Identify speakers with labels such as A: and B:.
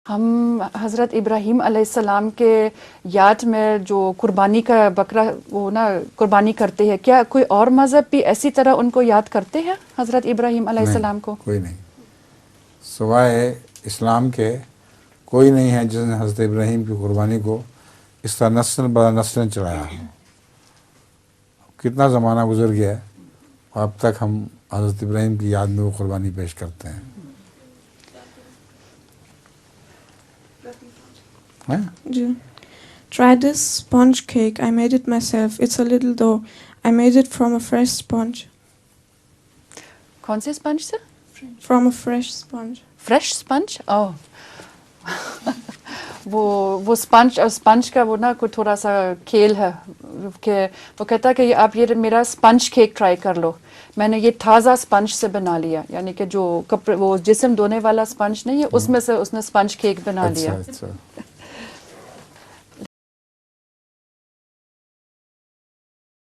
A: ہم حضرت ابراہیم علیہ السلام کے یاد میں جو قربانی کا بکرا وہ نا قربانی کرتے ہیں، کیا کوئی اور مذہب بھی ایسی طرح ان کو یاد کرتے ہیں حضرت ابراہیم علیہ السلام کو؟
B: کوئی نہیں، سوائے اسلام کے کوئی نہیں ہے جس نے حضرت ابراہیم کی قربانی کو اس طرح نسل بہ نسل چڑھایا. کتنا زمانہ گزر گیا ہے، اب تک ہم حضرت ابراہیم کی یاد میں وہ قربانی پیش کرتے ہیں.
C: جی. Try this sponge cake. I made it myself. It's a little dough. I made it from a fresh sponge.
A: کون سے اسپنج سے؟
C: From a fresh sponge.
A: Fresh sponge? وہ اسپنج کا وہ نا کوئی تھوڑا سا کھیل ہے کہ وہ کہتا ہے کہ آپ یہ میرا اسپنج کیک ٹرائی کر لو. میں نے یہ تازہ اسپنج سے بنا لیا، یعنی کہ جو کپڑے وہ جسم دھونے والا اسپنج نہیں ہے، اس میں سے اس نے اسپنج کیک بنا لیا.